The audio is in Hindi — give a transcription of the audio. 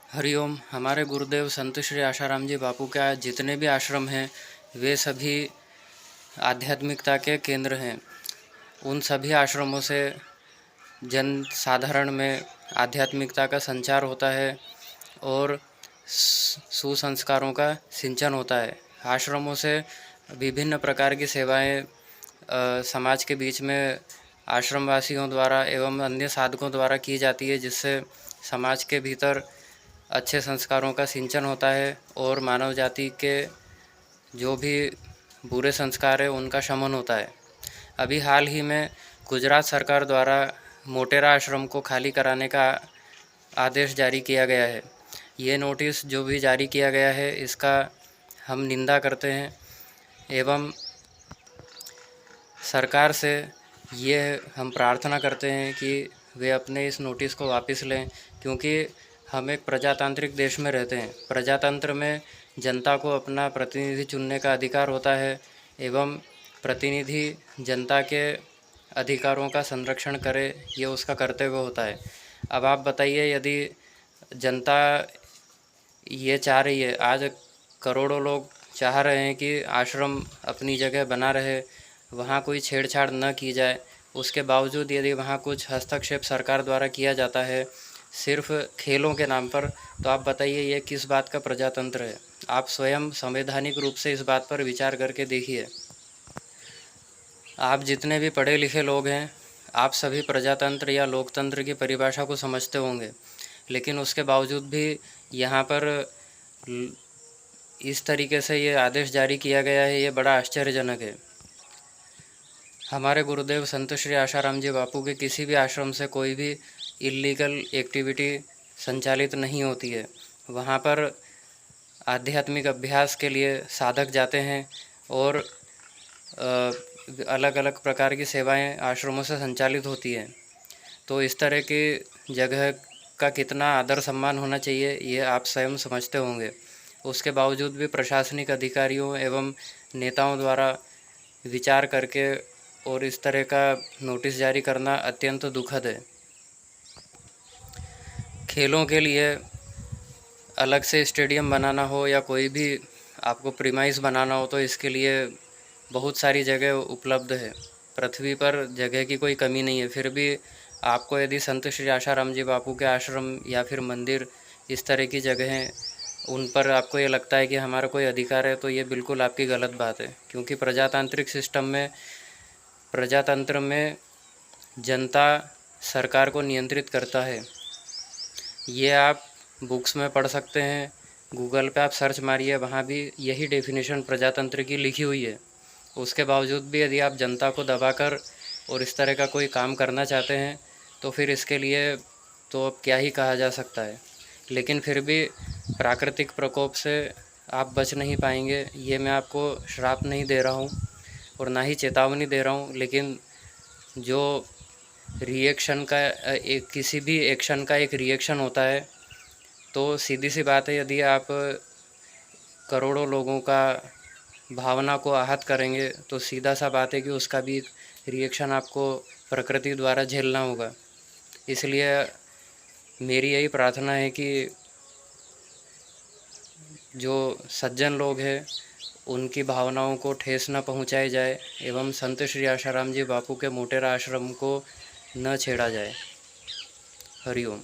हरिओम। हमारे गुरुदेव संत श्री आशाराम जी बापू का जितने भी आश्रम हैं वे सभी आध्यात्मिकता के केंद्र हैं। उन सभी आश्रमों से जन साधारण में आध्यात्मिकता का संचार होता है और सुसंस्कारों का सिंचन होता है। आश्रमों से विभिन्न प्रकार की सेवाएं समाज के बीच में आश्रमवासियों द्वारा एवं अन्य साधकों द्वारा की जाती है, जिससे समाज के भीतर अच्छे संस्कारों का सिंचन होता है और मानव जाति के जो भी बुरे संस्कार है उनका शमन होता है। अभी हाल ही में गुजरात सरकार द्वारा मोटेरा आश्रम को खाली कराने का आदेश जारी किया गया है। ये नोटिस जो भी जारी किया गया है इसका हम निंदा करते हैं एवं सरकार से ये हम प्रार्थना करते हैं कि वे अपने इस नोटिस को वापस लें, क्योंकि हम एक प्रजातांत्रिक देश में रहते हैं। प्रजातंत्र में जनता को अपना प्रतिनिधि चुनने का अधिकार होता है एवं प्रतिनिधि जनता के अधिकारों का संरक्षण करे, ये उसका कर्तव्य होता है। अब आप बताइए, यदि जनता ये चाह रही है, आज करोड़ों लोग चाह रहे हैं कि आश्रम अपनी जगह बना रहे, वहाँ कोई छेड़छाड़ न की जाए, उसके बावजूद यदि वहाँ कुछ हस्तक्षेप सरकार द्वारा किया जाता है सिर्फ खेलों के नाम पर, तो आप बताइए ये किस बात का प्रजातंत्र है। आप स्वयं संवैधानिक रूप से इस बात पर विचार करके देखिए। आप जितने भी पढ़े लिखे लोग हैं, आप सभी प्रजातंत्र या लोकतंत्र की परिभाषा को समझते होंगे, लेकिन उसके बावजूद भी यहाँ पर इस तरीके से ये आदेश जारी किया गया है, ये बड़ा आश्चर्यजनक है। हमारे गुरुदेव संत श्री आशाराम जी बापू के किसी भी आश्रम से कोई भी इल्लीगल एक्टिविटी संचालित नहीं होती है। वहाँ पर आध्यात्मिक अभ्यास के लिए साधक जाते हैं और अलग अलग प्रकार की सेवाएं आश्रमों से संचालित होती हैं। तो इस तरह की जगह का कितना आदर सम्मान होना चाहिए ये आप स्वयं समझते होंगे। उसके बावजूद भी प्रशासनिक अधिकारियों एवं नेताओं द्वारा विचार करके और इस तरह का नोटिस जारी करना अत्यंत दुखद है। खेलों के लिए अलग से स्टेडियम बनाना हो या कोई भी आपको प्रीमाइस बनाना हो तो इसके लिए बहुत सारी जगह उपलब्ध है। पृथ्वी पर जगह की कोई कमी नहीं है। फिर भी आपको यदि संत श्री आशाराम जी बापू के आश्रम या फिर मंदिर इस तरह की जगहें उन पर आपको ये लगता है कि हमारा कोई अधिकार है, तो ये बिल्कुल आपकी गलत बात है। क्योंकि प्रजातांत्रिक सिस्टम में, प्रजातंत्र में जनता सरकार को नियंत्रित करता है। ये आप बुक्स में पढ़ सकते हैं, गूगल पे आप सर्च मारिए, वहाँ भी यही डेफिनेशन प्रजातंत्र की लिखी हुई है। उसके बावजूद भी यदि आप जनता को दबाकर और इस तरह का कोई काम करना चाहते हैं तो फिर इसके लिए तो अब क्या ही कहा जा सकता है। लेकिन फिर भी प्राकृतिक प्रकोप से आप बच नहीं पाएंगे, ये मैं आपको श्राप नहीं दे रहा हूँ और ना ही चेतावनी दे रहा हूँ। लेकिन जो रिएक्शन का किसी भी एक्शन का एक रिएक्शन होता है, तो सीधी सी बात है, यदि आप करोड़ों लोगों का भावना को आहत करेंगे तो सीधा सा बात है कि उसका भी रिएक्शन आपको प्रकृति द्वारा झेलना होगा। इसलिए मेरी यही प्रार्थना है कि जो सज्जन लोग हैं उनकी भावनाओं को ठेस न पहुंचाई जाए एवं संत श्री आशाराम जी बापू के मोटेरा आश्रम को न छेड़ा जाए। हरिओम।